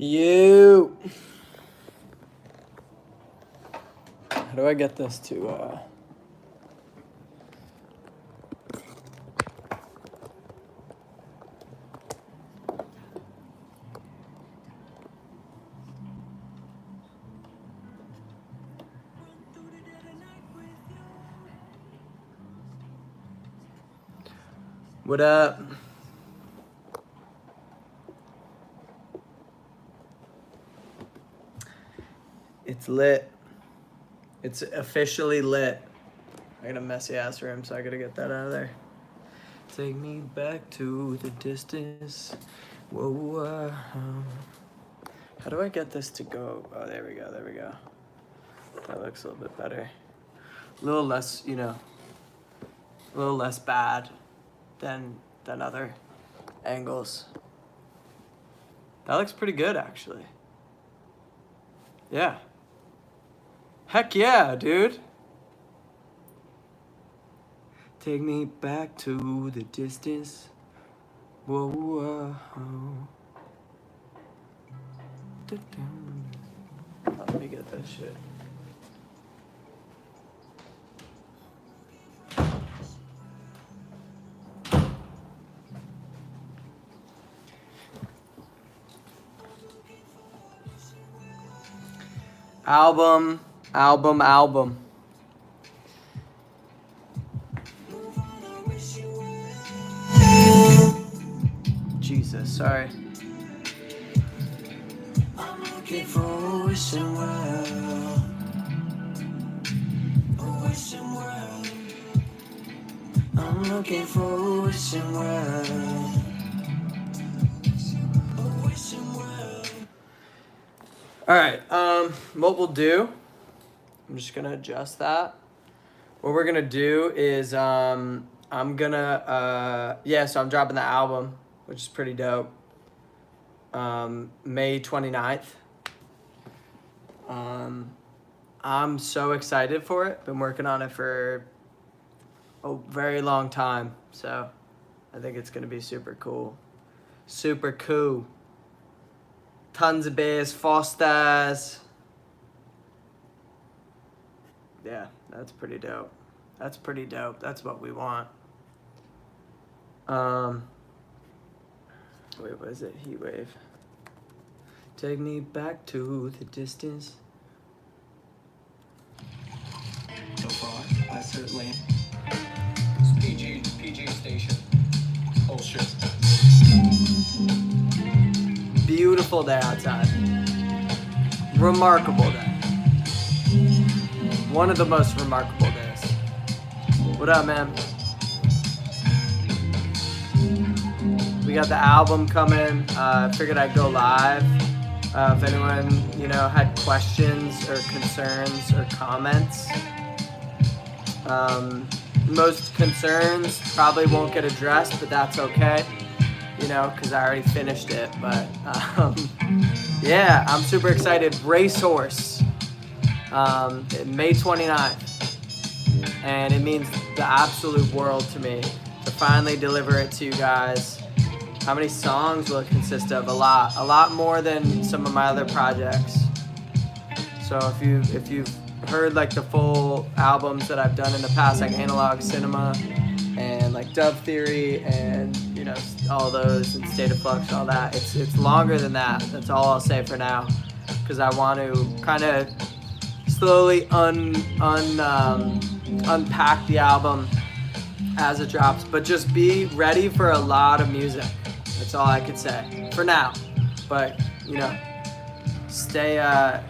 You. How do I get this to, What up? It's lit. It's officially lit. I got a messy ass room, so I gotta get that out of there. Take me back to the distance. Whoa. How do I get this to go? Oh, there we go. There we go. That looks a little bit better. A little less, you know, a little less bad than other angles. That looks pretty good, actually. Yeah. Heck yeah, dude. Take me back to the distance. Whoa, whoa. Let me get that shit. Album. Jesus, sorry. I'm looking for a wishing well. A wishing well. I'm looking for a wishing well. A wishing well. Alright, what we'll do, I'm just gonna adjust that. What we're gonna do is, I'm gonna, so I'm dropping the album, which is pretty dope. May 29th. I'm so excited for it. Been working on it for a very long time, so I think it's gonna be super cool. Super cool. Tons of bass, Fosters. Yeah, that's pretty dope. That's pretty dope. That's what we want. Wait, what is it? Heatwave. Take me back to the distance. So far, I certainly. It's PG station. Oh shit. Beautiful day outside. Remarkable day. One of the most remarkable days. What up, man? We got the album coming. Figured I'd go live. If anyone, had questions or concerns or comments. Most concerns probably won't get addressed, but that's okay. Because I already finished it. But yeah, I'm super excited. Racehorse, May 29th. And it means the absolute world to me to finally deliver it to you guys. How many songs will it consist of? A lot more than some of my other projects. So if you've heard like the full albums that I've done in the past, like Analog Cinema and like Dove Theory and all those and State of Flux, all that, it's longer than that. That's all I'll say for now, because I want to kind of slowly unpack the album as it drops, but just be ready for a lot of music. That's all I could say for now. But stay on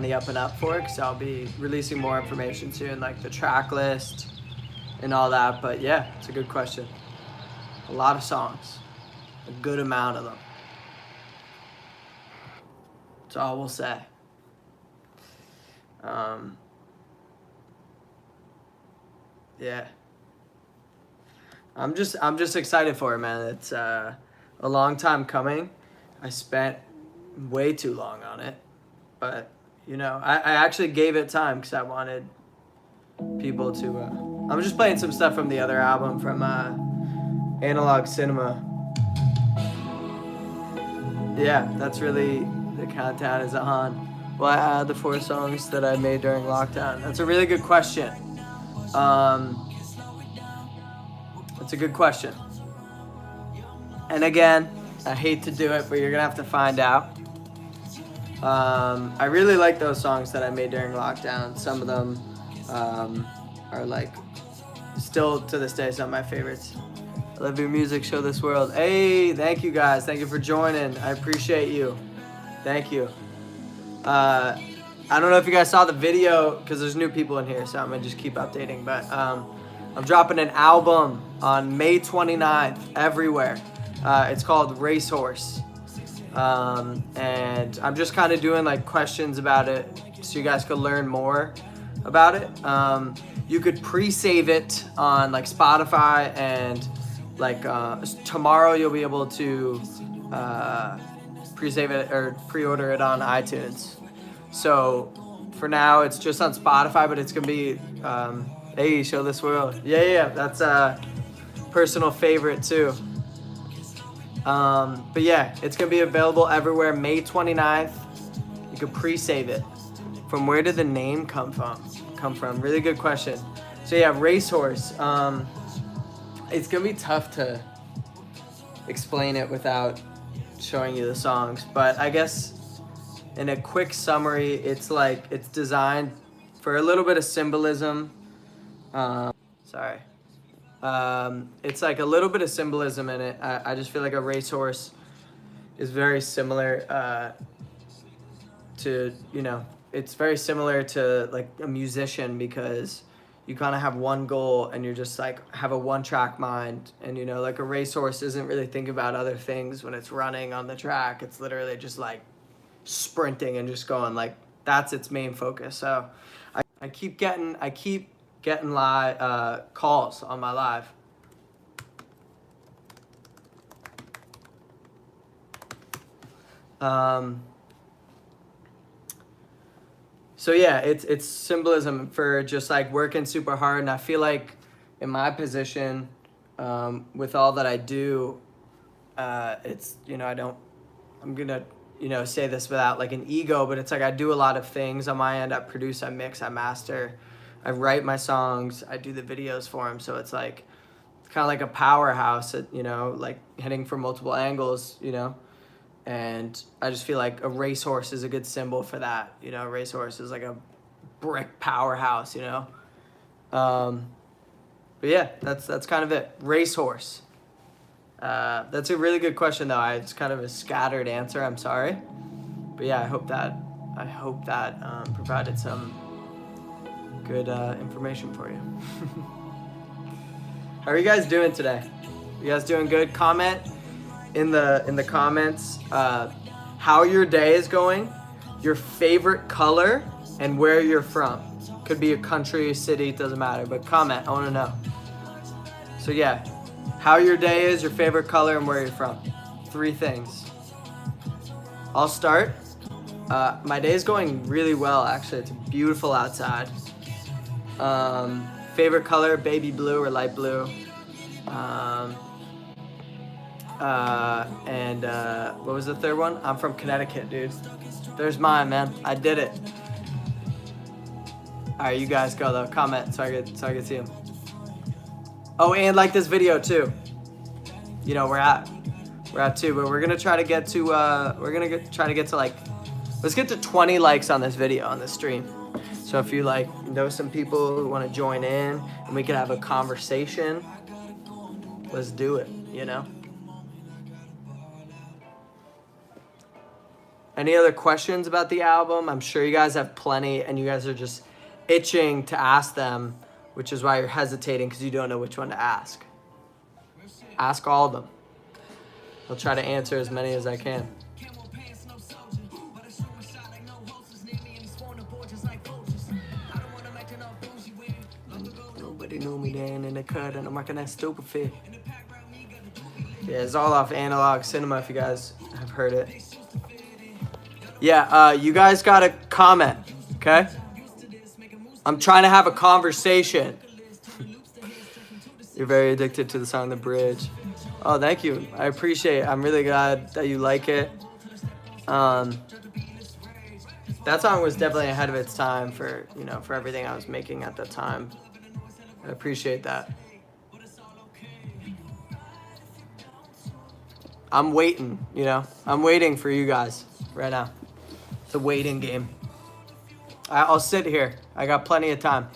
the up and up for it, because I'll be releasing more information soon, like the track list and all that. But yeah, it's a good question. A lot of songs, a good amount of them. That's all we'll say. Yeah. I'm just excited for it, man. It's a long time coming. I spent way too long on it, but I actually gave it time because I wanted people to. I'm just playing some stuff from the other album from Analog Cinema. Yeah, that's really, the countdown is on. Will I add the 4 songs that I made during lockdown? That's a really good question. That's a good question. And again, I hate to do it, but you're gonna have to find out. I really like those songs that I made during lockdown. Some of them are like still to this day some of my favorites. I love your music, show this world. Hey, thank you guys. Thank you for joining. I appreciate you. Thank you. I don't know if you guys saw the video because there's new people in here, so I'm gonna just keep updating. But I'm dropping an album on May 29th everywhere. It's called Racehorse. And I'm just kind of doing like questions about it so you guys could learn more about it. You could pre-save it on like Spotify, and like tomorrow you'll be able to pre-save it or pre-order it on iTunes. So for now it's just on Spotify, but it's gonna be hey, show this world. Yeah, that's a personal favorite too. But yeah, it's gonna be available everywhere May 29th. You can pre-save it. From where did the name come from? Really good question. So yeah, Racehorse. It's gonna be tough to explain it without showing you the songs, but I guess in a quick summary, it's like it's designed for a little bit of symbolism. It's like a little bit of symbolism in it. I just feel like a racehorse is very similar to, it's very similar to like a musician, because you kind of have one goal and you're just like have a one-track mind. And like a racehorse isn't really thinking about other things when it's running on the track. It's literally just like sprinting and just going, like that's its main focus. So I keep getting live calls on my live. So yeah, it's symbolism for just like working super hard. And I feel like in my position, with all that I do, it's, I'm gonna, say this without like an ego, but it's like I do a lot of things on my end. I produce, I mix, I master, I write my songs, I do the videos for them. So it's like, it's kind of like a powerhouse at, like hitting from multiple angles, and I just feel like a racehorse is a good symbol for that. A racehorse is like a brick powerhouse, But yeah, that's kind of it. Racehorse. That's a really good question though. It's kind of a scattered answer, I'm sorry. But yeah, I hope that provided some good information for you. How are you guys doing today? You guys doing good? Comment in the comments how your day is going, your favorite color, and where you're from. Could be a country, city, it doesn't matter, but comment, I want to know. So yeah, how your day is, your favorite color, and where you're from. 3 things. I'll start. My day is going really well, actually. It's beautiful outside. Favorite color, baby blue or light blue. And what was the third one? I'm from Connecticut, dude. There's mine, man. I did it. All right, you guys go though. Comment so I can see them. Oh, and like this video too. We're at 2, but we're gonna try to get to like, let's get to 20 likes on this video, on this stream. So if you like know some people who want to join in and we can have a conversation, let's do it. Any other questions about the album? I'm sure you guys have plenty, and you guys are just itching to ask them, which is why you're hesitating, because you don't know which one to ask. Ask all of them. I'll try to answer as many as I can. Nobody knew me then in the cut, and I'm rocking that stupid fit. Yeah, it's all off Analog Cinema if you guys have heard it. Yeah, you guys gotta comment, okay? I'm trying to have a conversation. You're very addicted to the song The Bridge. Oh, thank you. I appreciate it. I'm really glad that you like it. That song was definitely ahead of its time for, for everything I was making at the time. I appreciate that. I'm waiting, I'm waiting for you guys right now. It's a waiting game. I'll sit here. I got plenty of time.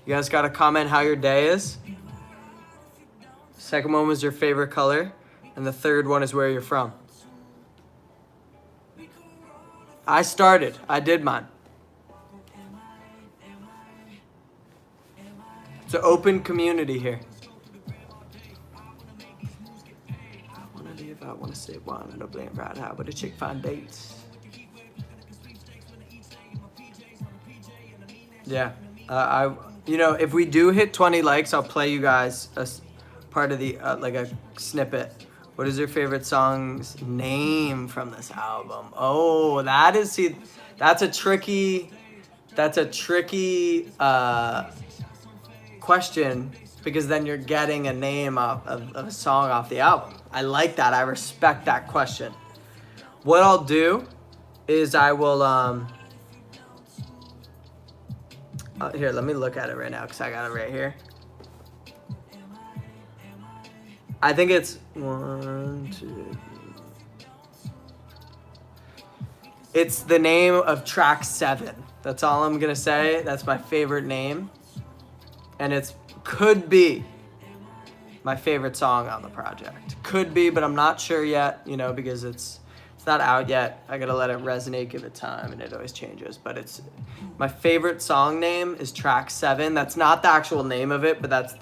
You guys got to comment how your day is. Second one was your favorite color. And the third one is where you're from. I started. I did mine. It's an open community here. I want to say one, no blame right how, but a chick find dates. Yeah, if we do hit 20 likes, I'll play you guys a part of the like a snippet. What is your favorite song's name from this album? Oh, that's a tricky question, because then you're getting a name of a song off the album. I like that. I respect that question. What I'll do is I will here, let me look at it right now because I got it right here. I think it's 1, 2. It's the name of track 7. That's all I'm gonna say. That's my favorite name, and it could be my favorite song on the project. Could be, but I'm not sure yet. Because it's not out yet. I gotta let it resonate, give it time, and it always changes. But it's my favorite song name is track 7. That's not the actual name of it, but that's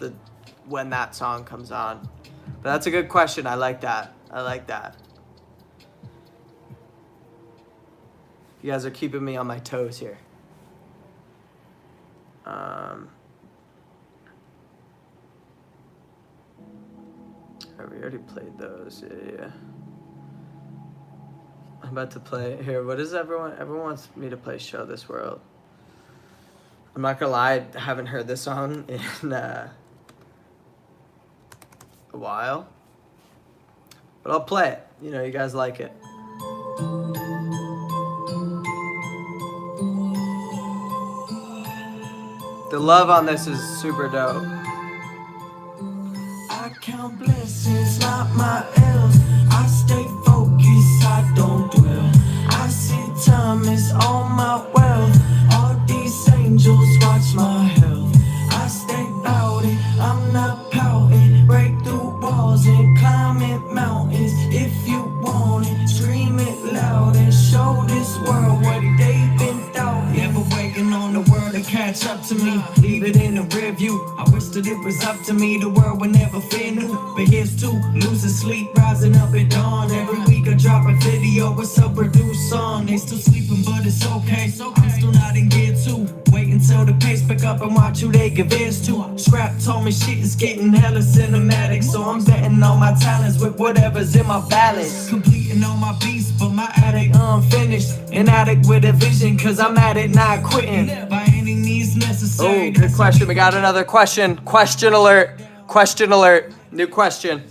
when that song comes on. But that's a good question. I like that. You guys are keeping me on my toes here. We already played those. Yeah. I'm about to play here. What is everyone wants me to play Show This World. I'm not gonna lie, I haven't heard this song in a while, but I'll play it. You guys like it. The love on this is super dope. I count blessings, not my L's. I stay focused, I don't dwell. I see time is all my wealth. All these angels watch my health. I stay about it, I'm not pouting. Break through walls and climbing mountains. If you want it, scream it loud and show this world what they've been doubting. Never waiting on the world to catch up to me. Leave it in the rear view. I wish that it was up to me. The world would never feel new. But here's to losing sleep, rising up at dawn. Every week I drop a video with a produced song. They still sleeping, but it's okay. I'm still not in gear 2. Wait until the pace pick up and watch who they give ears to. Scrap told me shit is getting hella cinematic, so I'm betting on my talents with whatever's in my balance. Completing all my beats, but my attic unfinished. An addict with a vision, cause I'm at it, not quitting. By any means necessary. Oh, good question. We got another question. Question alert. Question alert. New question.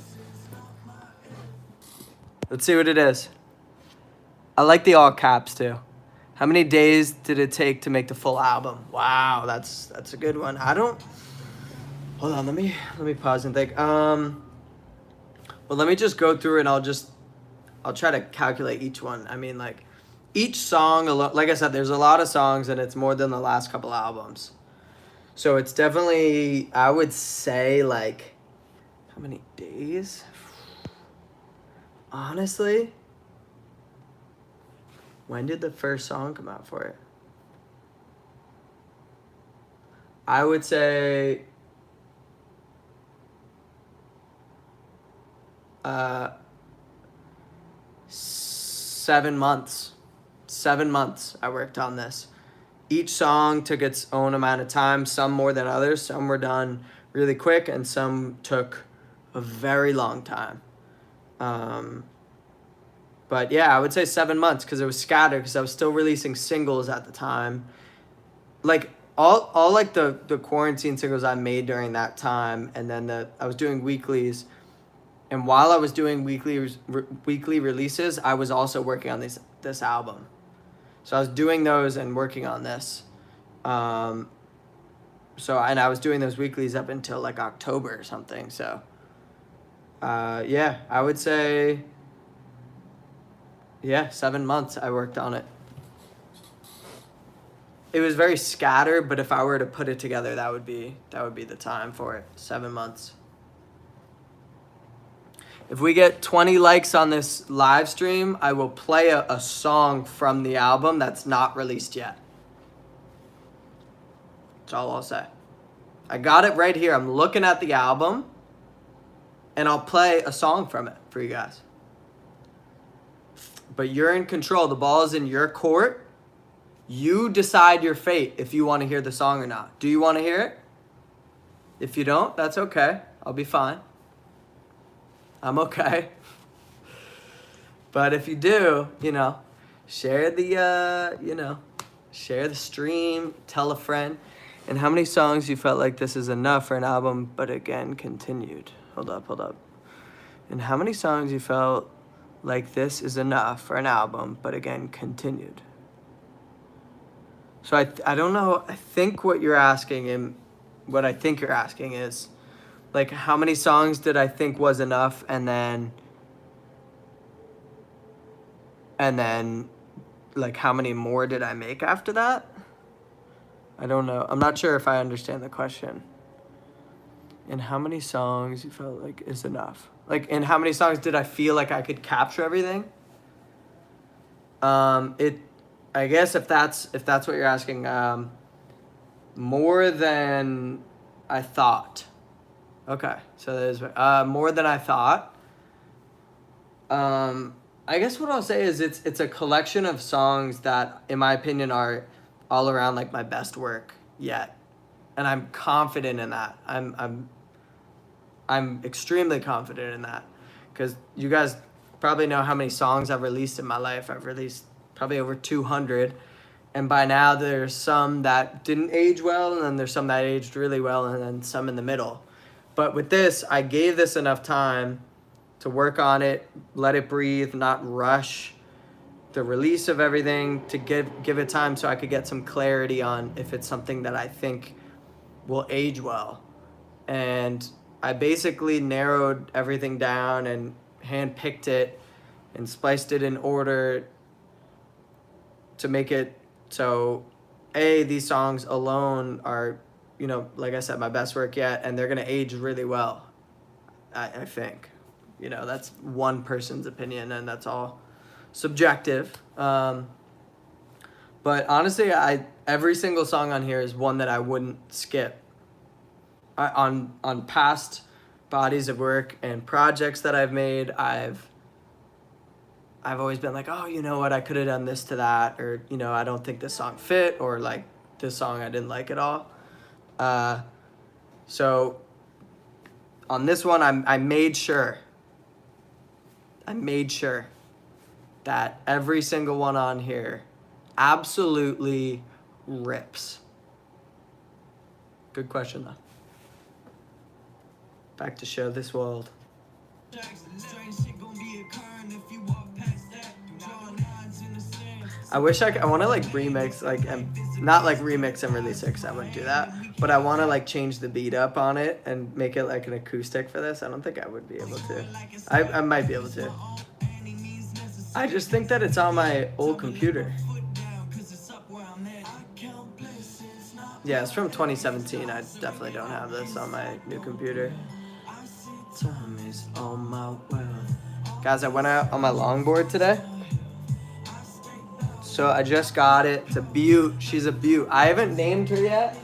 Let's see what it is. I like the all caps too. How many days did it take to make the full album? Wow, that's a good one. Hold on, let me pause and think. Well, let me just go through and I'll try to calculate each one. I mean, like, each song, like I said, there's a lot of songs and it's more than the last couple albums. So it's definitely, I would say, like, how many days? Honestly, when did the first song come out for it? I would say 7 months. 7 months I worked on this. Each song took its own amount of time, some more than others. Some were done really quick and some took a very long time. But yeah, I would say 7 months because it was scattered because I was still releasing singles at the time. Like all like the quarantine singles I made during that time, and then I was doing weeklies. And while I was doing weekly releases, I was also working on this album. So I was doing those and working on this. And I was doing those weeklies up until like October or something. So yeah, I would say 7 months I worked on it. It was very scattered, but if I were to put it together, that would be the time for it. 7 months. If we get 20 likes on this live stream, I will play a song from the album that's not released yet. That's all I'll say. I got it right here. I'm looking at the album, and I'll play a song from it for you guys. But you're in control. The ball is in your court. You decide your fate if you want to hear the song or not. Do you want to hear it? If you don't, that's okay. I'll be fine. I'm okay. But if you do, share the stream, tell a friend. And how many songs you felt like this is enough for an album, but again continued? Hold up. And how many songs you felt like this is enough for an album, but again continued? So I don't know. I think what you're asking, and what I think you're asking is, like, how many songs did I think was enough, and then like how many more did I make after that? I don't know. I'm not sure if I understand the question. And how many songs you felt like is enough? Like, and how many songs did I feel like I could capture everything? I guess if that's what you're asking, more than I thought. Okay, so there's more than I thought. I guess what I'll say is it's a collection of songs that, in my opinion, are all around like my best work yet, and I'm confident in that. I'm extremely confident in that, because you guys probably know how many songs I've released in my life. I've released probably over 200, and by now there's some that didn't age well, and then there's some that aged really well, and then some in the middle. But with this, I gave this enough time to work on it, let it breathe, not rush the release of everything, to give it time so I could get some clarity on if it's something that I think will age well. And I basically narrowed everything down and handpicked it and spliced it in order to make it so, these songs alone are, like I said, my best work yet, and they're going to age really well, I think. That's one person's opinion, and that's all subjective. But honestly, every single song on here is one that I wouldn't skip. On past bodies of work and projects that I've made, I've always been like, oh, you know what, I could have done this to that, or, I don't think this song fit, or like this song I didn't like at all. So on this one, I made sure that every single one on here absolutely rips. Good question, though. Back to show this world. I wish I want to like remix, like, and not like remix and release it, because I wouldn't do that. But I want to like change the beat up on it and make it like an acoustic for this. I don't think I would be able to. I might be able to. I just think that it's on my old computer. Yeah, it's from 2017. I definitely don't have this on my new computer. Time is on my world. Guys, I went out on my longboard today. So I just got it. It's a beaut. She's a beaut. I haven't named her yet.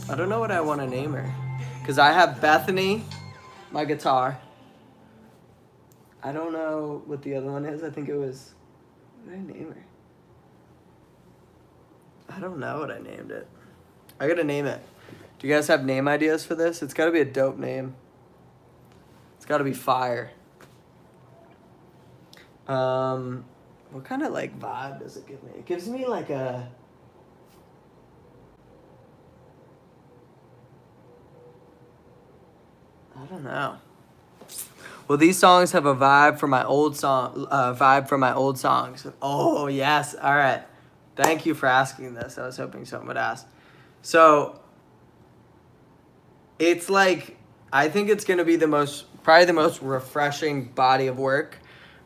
I don't know what I want to name her. Because I have Bethany, my guitar. I don't know what the other one is. I think it was... What did I name her? I don't know what I named it. I gotta name it. Do you guys have name ideas for this? It's gotta be a dope name. It's gotta be fire. What kind of like vibe does it give me? It gives me like a... I don't know. Well, these songs have a vibe from my old songs. Oh, yes. All right. Thank you for asking this. I was hoping someone would ask. So, it's like, I think it's going to be probably the most refreshing body of work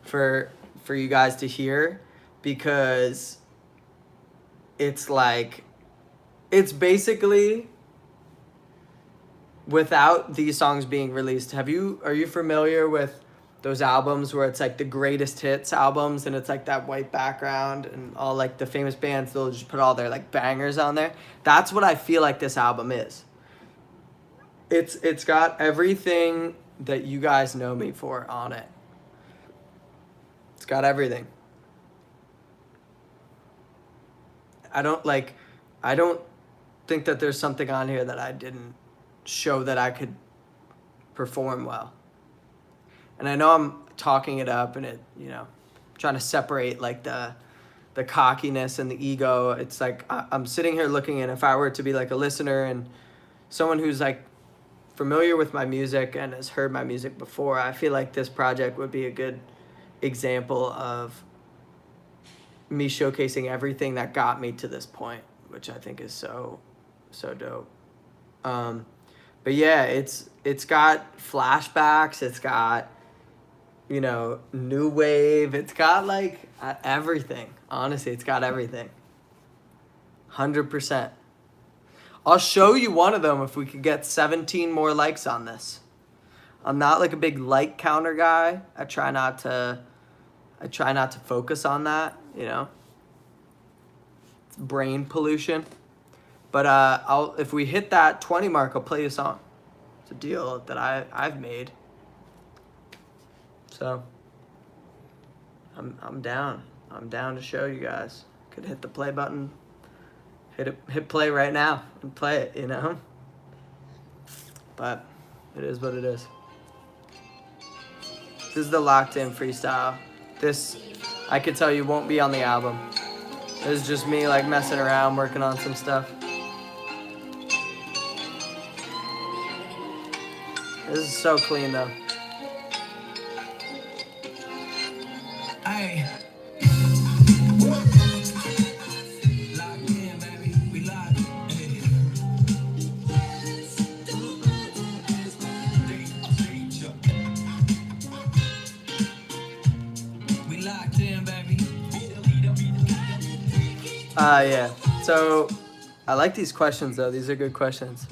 for you guys to hear, because it's like, it's basically, without these songs being released, are you familiar with those albums where it's like the greatest hits albums and it's like that white background and all like the famous bands, they'll just put all their like bangers on there? That's what I feel like this album is. It's got everything that you guys know me for on it. It's got everything. I don't think that there's something on here that I didn't show that I could perform well. And I know I'm talking it up and trying to separate like the cockiness and the ego. It's like I'm sitting here looking, and if I were to be like a listener and someone who's like familiar with my music and has heard my music before, I feel like this project would be a good example of me showcasing everything that got me to this point, which I think is so dope. But yeah, it's got flashbacks, it's got new wave, it's got like everything. Honestly, it's got everything. 100%. I'll show you one of them if we could get 17 more likes on this. I'm not like a big like counter guy. I try not to focus on that, It's brain pollution. But if we hit that 20 mark, I'll play you a song. It's a deal that I've made. So I'm down. I'm down to show you guys. Could hit the play button. Hit play right now and play it, But it is what it is. This is the locked in freestyle. This, I could tell you, won't be on the album. This is just me like messing around, working on some stuff. This is so clean though. Ay. Locked in, baby. We locked in. We locked in, baby. Yeah. So I like these questions though. These are good questions.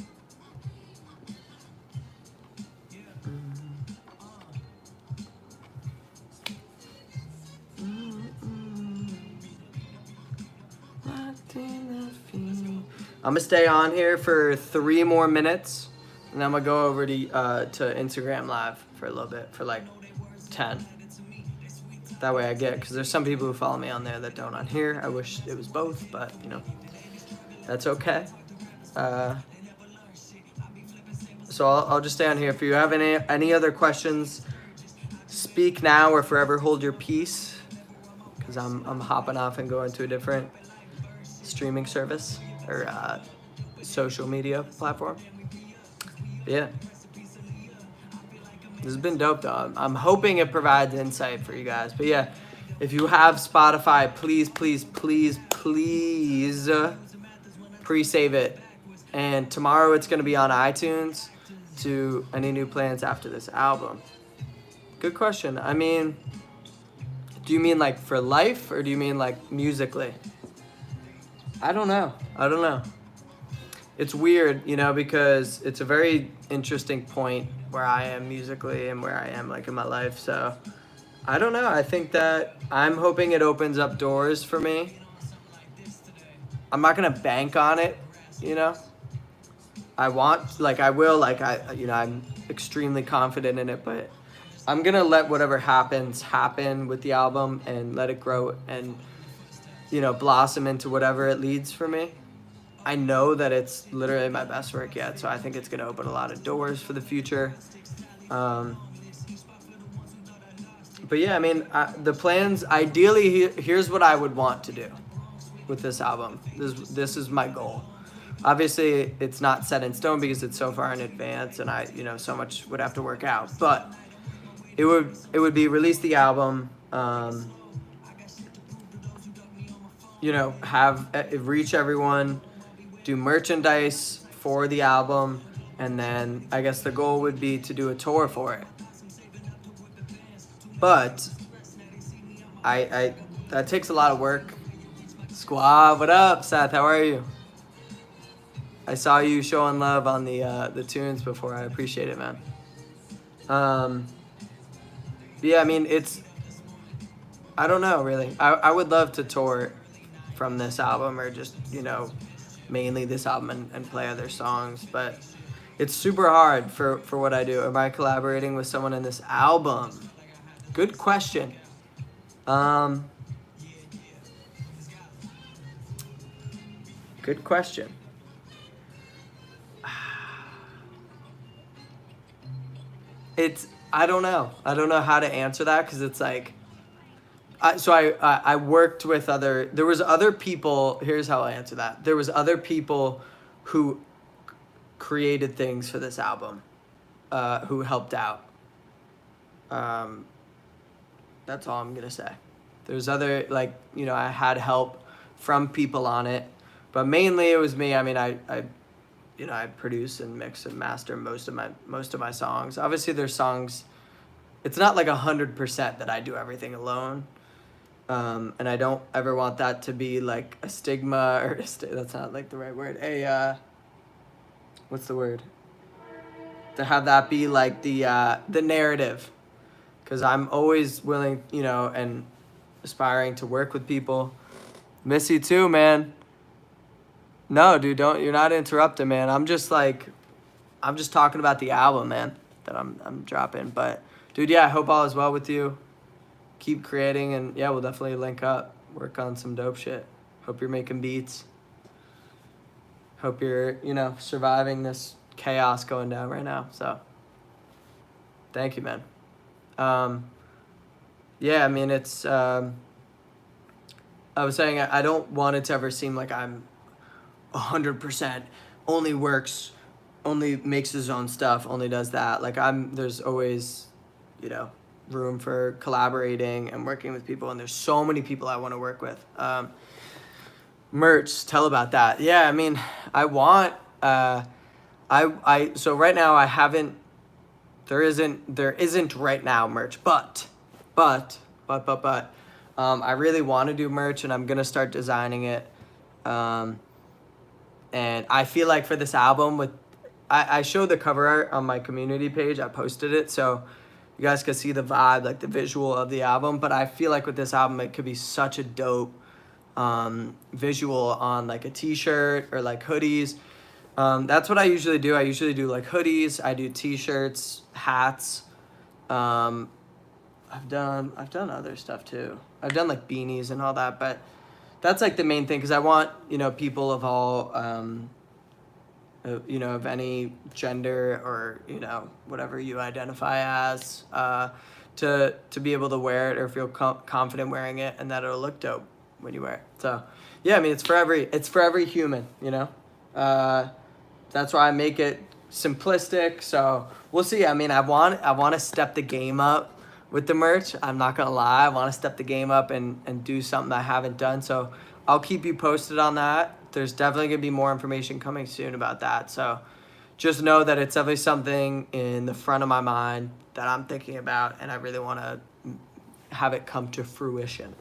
I'm gonna stay on here for 3 more minutes, and then I'm gonna go over to Instagram Live for a little bit, for like 10. That way I get, because there's some people who follow me on there that don't on here. I wish it was both, but that's okay. So I'll just stay on here. If you have any other questions, speak now or forever hold your peace, because I'm hopping off and going to a different streaming service or social media platform. But yeah, this has been dope though. I'm hoping it provides insight for you guys. But yeah, if you have Spotify, please pre-save it. And tomorrow it's gonna be on iTunes. To any new plans after this album? Good question. I mean, do you mean like for life, or do you mean like musically? I don't know. It's weird, because it's a very interesting point where I am musically and where I am like in my life. So I don't know. I think that I'm hoping it opens up doors for me. I'm not gonna bank on it, I'm extremely confident in it, but I'm gonna let whatever happens happen with the album and let it grow and blossom into whatever it leads for me. I know that it's literally my best work yet, so I think it's gonna open a lot of doors for the future. But yeah, I mean, the plans, ideally, here's what I would want to do with this album. This is my goal. Obviously, it's not set in stone because it's so far in advance, and so much would have to work out. But it would be release the album, have reach everyone, do merchandise for the album, and then I guess the goal would be to do a tour for it. But I that takes a lot of work. Squad, what up, Seth? How are you? I saw you showing love on the tunes before. I appreciate it, man. Yeah, I mean, I don't know, really. I would love to tour from this album, or just, mainly this album, and play other songs, but it's super hard for what I do. Am I collaborating with someone in this album? Good question. Good question. I don't know. I don't know how to answer that, because it's like, I worked with there was other people. Here's how I answer that. There was other people who created things for this album, who helped out. That's all I'm gonna say. There's other, I had help from people on it, but mainly it was me. I mean, I produce and mix and master most of my songs. Obviously, there's songs. It's not like 100% that I do everything alone. And I don't ever want that to be like a stigma, or that's not like the right word. What's the word? To have that be like the narrative, because I'm always willing, and aspiring to work with people. Miss you too, man. No, dude, you're not interrupting, man. I'm just talking about the album, man, that I'm dropping. But dude, yeah, I hope all is well with you. Keep creating, and yeah, we'll definitely link up, work on some dope shit. Hope you're making beats. Hope you're, surviving this chaos going down right now. So thank you, man. Yeah, I mean, it's, I was saying, I don't want it to ever seem like I'm 100% only works, only makes his own stuff, only does that. Like, there's always, room for collaborating and working with people, and there's so many people I want to work with. Merch, tell about that. Yeah, I mean, I want, so right now I haven't, there isn't right now merch, but, I really want to do merch, and I'm going to start designing it. And I feel like for this album, I showed the cover art on my community page. I posted it, so you guys can see the vibe, like the visual of the album. But I feel like with this album, it could be such a dope visual on like a t-shirt or like hoodies. That's what I usually do. I usually do like hoodies. I do t-shirts, hats. I've done other stuff too. I've done like beanies and all that, but that's like the main thing, because I want, people of all, of any gender, or, whatever you identify as, to be able to wear it or feel confident wearing it, and that it'll look dope when you wear it. So yeah, I mean, it's for every human, that's why I make it simplistic. So we'll see. I mean, I want to step the game up with the merch. I'm not gonna lie, I want to step the game up and do something I haven't done. So I'll keep you posted on that. There's definitely gonna be more information coming soon about that. So just know that it's definitely something in the front of my mind that I'm thinking about, and I really want to have it come to fruition.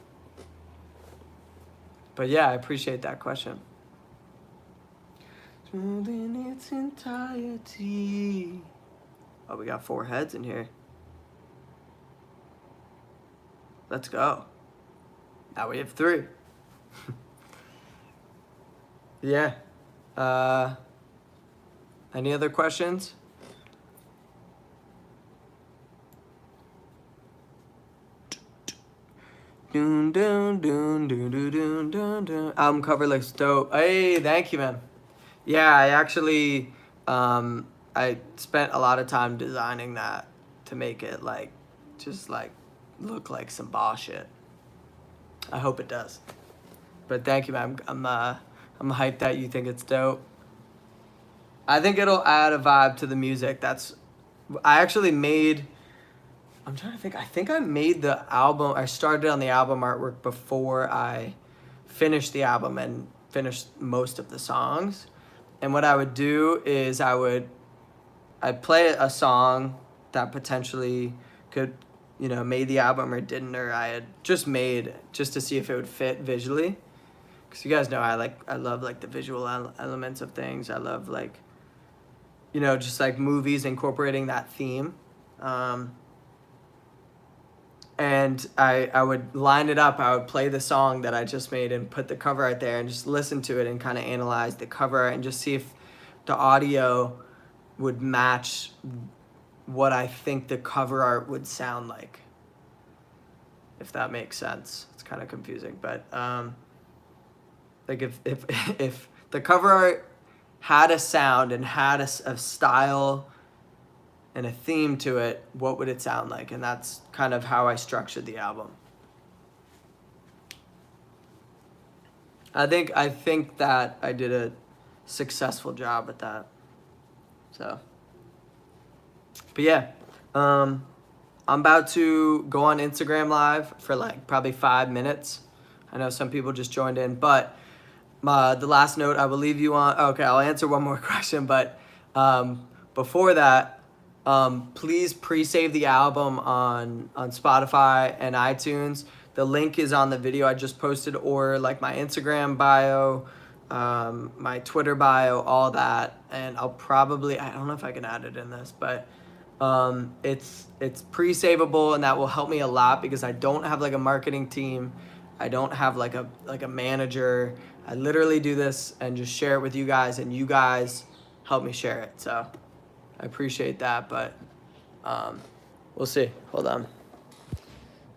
But yeah, I appreciate that question. In its entirety. Oh, we got 4 heads in here. Let's go. Now we have 3. Yeah. Any other questions? Album cover looks dope. Hey, thank you, man. Yeah, I actually, I spent a lot of time designing that to make it just look like some boss shit. I hope it does. But thank you, man. I'm hyped that you think it's dope. I think it'll add a vibe to the music. I actually made, I'm trying to think, I think I made the album, I started on the album artwork before I finished the album and finished most of the songs. And what I would do is I'd play a song that potentially could, made the album or didn't, or I had just made just to see if it would fit visually. Because you guys know I love like the visual elements of things. I love like, just like movies incorporating that theme. And I would line it up. I would play the song that I just made and put the cover art there and just listen to it and kind of analyze the cover art and just see if the audio would match what I think the cover art would sound like. If that makes sense. It's kind of confusing, but like if the cover art had a sound and had a style and a theme to it, what would it sound like? And that's kind of how I structured the album. I think that I did a successful job with that. So, but yeah, I'm about to go on Instagram Live for like probably 5 minutes. I know some people just joined in, but the last note I will leave you on. Okay, I'll answer one more question, but before that, please pre-save the album on Spotify and iTunes. The link is on the video I just posted, or like my Instagram bio, my Twitter bio, all that. And I'll probably, I don't know if I can add it in this, but it's pre-savable, and that will help me a lot because I don't have like a marketing team. I don't have like a manager. I literally do this and just share it with you guys, and you guys help me share it. So I appreciate that, but we'll see. Hold on.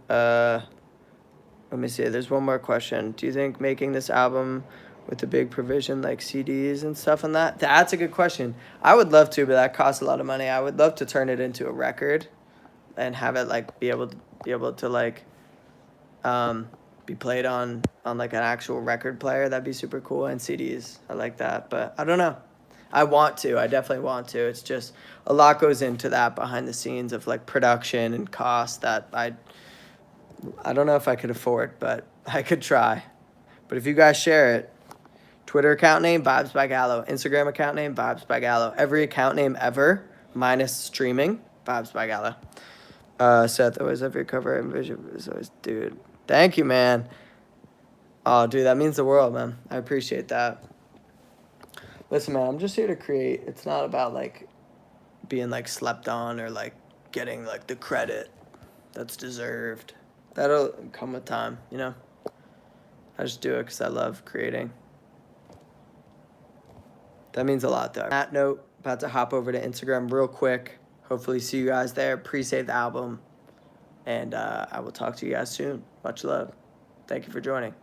Let me see. There's one more question. Do you think making this album with a big provision like CDs and stuff on that? That's a good question. I would love to, but that costs a lot of money. I would love to turn it into a record and have it like be able to like be played on like an actual record player. That'd be super cool. And CDs, I like that, but I don't know. I definitely want to. It's just a lot goes into that behind the scenes of like production and cost that I don't know if I could afford, but I could try. But if you guys share it, Twitter account name, Vibes by Gallo. Instagram account name, Vibes by Gallo. Every account name ever, minus streaming, Vibes by Gallo. Seth, always every cover and vision is always, dude. Thank you, man. Oh, dude, that means the world, man. I appreciate that. Listen, man, I'm just here to create. It's not about, like, being, like, slept on or, like, getting, like, the credit that's deserved. That'll come with time, you know? I just do it because I love creating. That means a lot, though. On that note, about to hop over to Instagram real quick. Hopefully see you guys there. Pre-save the album. And I will talk to you guys soon. Much love. Thank you for joining.